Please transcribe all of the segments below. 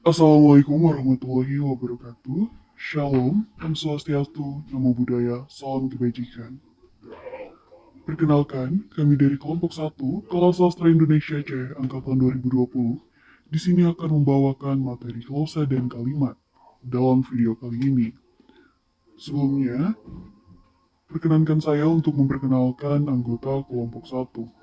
Assalamualaikum warahmatullahi wabarakatuh. Shalom, Om Swastiastu, Namo Buddhaya, Salam Kebajikan. Perkenalkan, kami dari kelompok 1, Kelas Sastra Indonesia C, Angkatan 2020, di sini akan membawakan materi glosa dan kalimat dalam video kali ini. Sebelumnya, perkenankan saya untuk memperkenalkan anggota kelompok 1.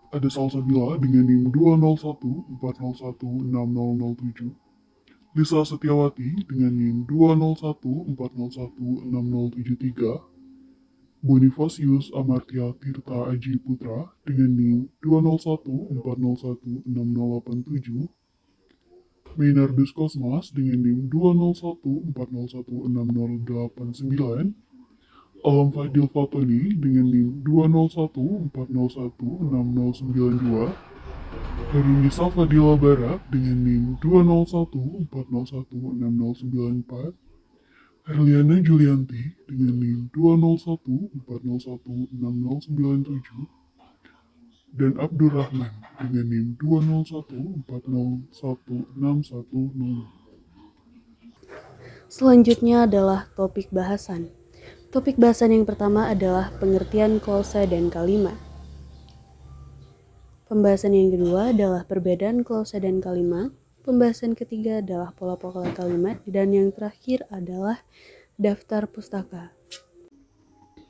Ada Salsabila dengan NIM 20140160007, Lisa Setiawati dengan NIM 20140160073, Bonifasius Amartya Tirta Aji Putra dengan NIM 20140160087, Maynardus Kosmas dengan NIM 20140160089, Alam Fadil Fatoni dengan NIM 20140160092, Herunisa Fadila Barat dengan NIM 20140160094, Herliana Julianti dengan NIM 20140160097, dan Abdurrahman dengan NIM 201401610. Selanjutnya adalah topik bahasan. Topik bahasan yang pertama adalah pengertian klausa dan kalimat. Pembahasan yang kedua adalah perbedaan klausa dan kalimat. Pembahasan ketiga adalah pola-pola kalimat. Dan yang terakhir adalah daftar pustaka.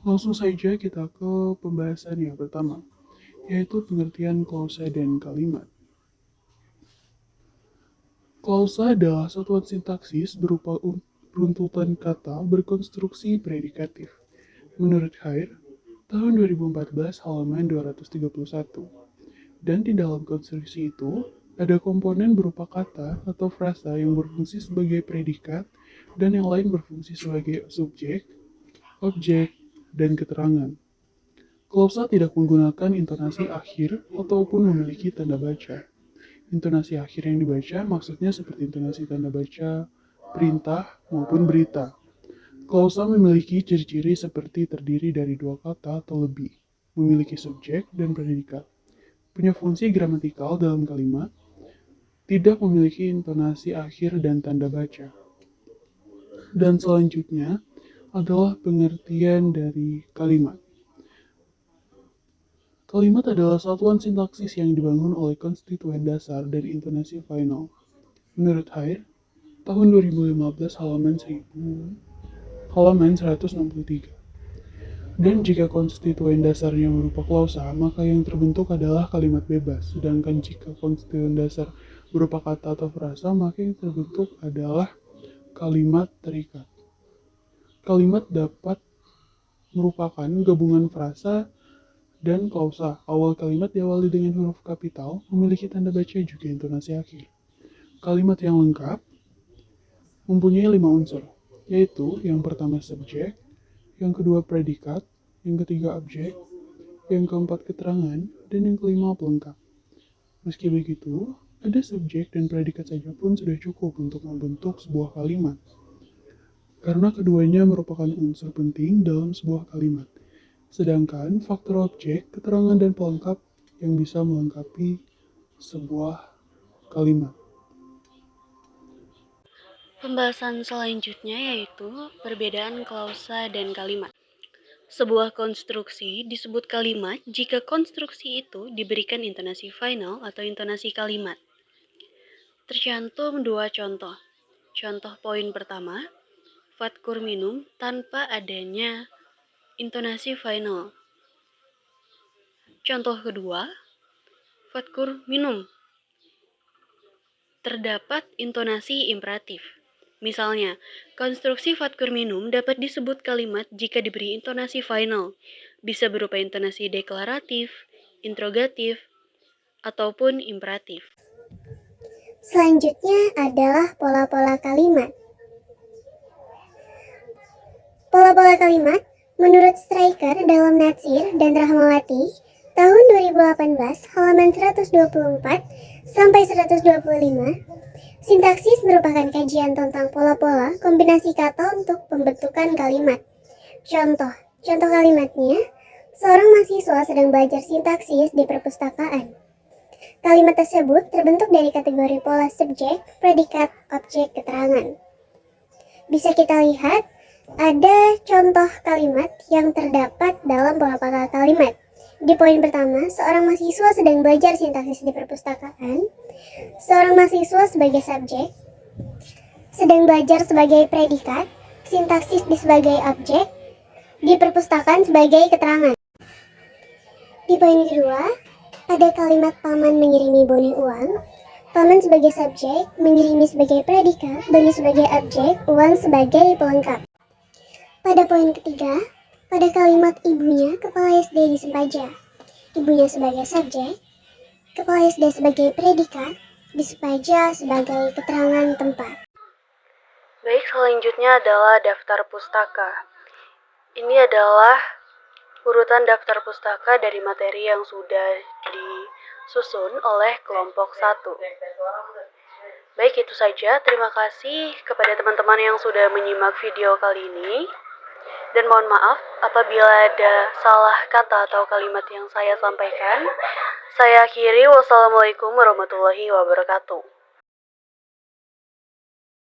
Langsung saja kita ke pembahasan yang pertama, yaitu pengertian klausa dan kalimat. Klausa adalah satuan sintaksis berupa runtutan kata berkonstruksi predikatif. Menurut Khair, tahun 2014 halaman 231. Dan di dalam konstruksi itu, ada komponen berupa kata atau frasa yang berfungsi sebagai predikat dan yang lain berfungsi sebagai subjek, objek, dan keterangan. Klausa tidak menggunakan intonasi akhir ataupun memiliki tanda baca. Intonasi akhir yang dibaca maksudnya seperti intonasi tanda baca, perintah, maupun berita. Klausa memiliki ciri-ciri seperti terdiri dari dua kata atau lebih, memiliki subjek dan predikat, punya fungsi gramatikal dalam kalimat, tidak memiliki intonasi akhir dan tanda baca. Dan selanjutnya adalah pengertian dari kalimat. Kalimat adalah satuan sintaksis yang dibangun oleh konstituen dasar dari intonasi final. Menurut Khair, tahun 2015 halaman 163. Dan jika konstituen dasarnya berupa klausa, maka yang terbentuk adalah kalimat bebas. Sedangkan jika konstituen dasar berupa kata atau frasa, maka yang terbentuk adalah kalimat terikat. Kalimat dapat merupakan gabungan frasa dan klausa. Awal kalimat diawali dengan huruf kapital, memiliki tanda baca juga intonasi akhir. Kalimat yang lengkap mempunyai 5 unsur, yaitu yang pertama subjek, yang kedua predikat, yang ketiga objek, yang keempat keterangan, dan yang kelima pelengkap. Meski begitu, ada subjek dan predikat saja pun sudah cukup untuk membentuk sebuah kalimat, karena keduanya merupakan unsur penting dalam sebuah kalimat. Sedangkan faktor objek, keterangan, dan pelengkap yang bisa melengkapi sebuah kalimat. Pembahasan selanjutnya yaitu perbedaan klausa dan kalimat. Sebuah konstruksi disebut kalimat jika konstruksi itu diberikan intonasi final atau intonasi kalimat. Tercantum 2 contoh. Contoh poin pertama, Fatkur minum tanpa adanya intonasi final. Contoh kedua, Fatkur minum. Terdapat intonasi imperatif. Misalnya, konstruksi Fatkur minum dapat disebut kalimat jika diberi intonasi final. Bisa berupa intonasi deklaratif, interrogatif, ataupun imperatif. Selanjutnya adalah pola-pola kalimat. Pola-pola kalimat menurut Stryker dalam Natsir dan Rahmawati tahun 2018 halaman 124 sampai 125. Sintaksis merupakan kajian tentang pola-pola kombinasi kata untuk pembentukan kalimat. Contoh kalimatnya, seorang mahasiswa sedang belajar sintaksis di perpustakaan. Kalimat tersebut terbentuk dari kategori pola subjek, predikat, objek, keterangan. Bisa kita lihat, ada contoh kalimat yang terdapat dalam pola kalimat. Di poin pertama, seorang mahasiswa sedang belajar sintaksis di perpustakaan. Seorang mahasiswa sebagai subjek, sedang belajar sebagai predikat, sintaksis sebagai objek, di perpustakaan sebagai keterangan. Di poin kedua, pada kalimat paman mengirimi Boni uang, paman sebagai subjek, mengirimi sebagai predikat, Boni sebagai objek, uang sebagai pelengkap. Pada poin ketiga, pada kalimat ibunya, kepala SD di Sempaja, ibunya sebagai subjek, kepala SD sebagai predikat, di Sempaja sebagai keterangan tempat. Baik, selanjutnya adalah daftar pustaka. Ini adalah urutan daftar pustaka dari materi yang sudah disusun oleh kelompok 1. Baik, itu saja. Terima kasih kepada teman-teman yang sudah menyimak video kali ini. Dan mohon maaf apabila ada salah kata atau kalimat yang saya sampaikan. Saya akhiri. Wassalamualaikum warahmatullahi wabarakatuh.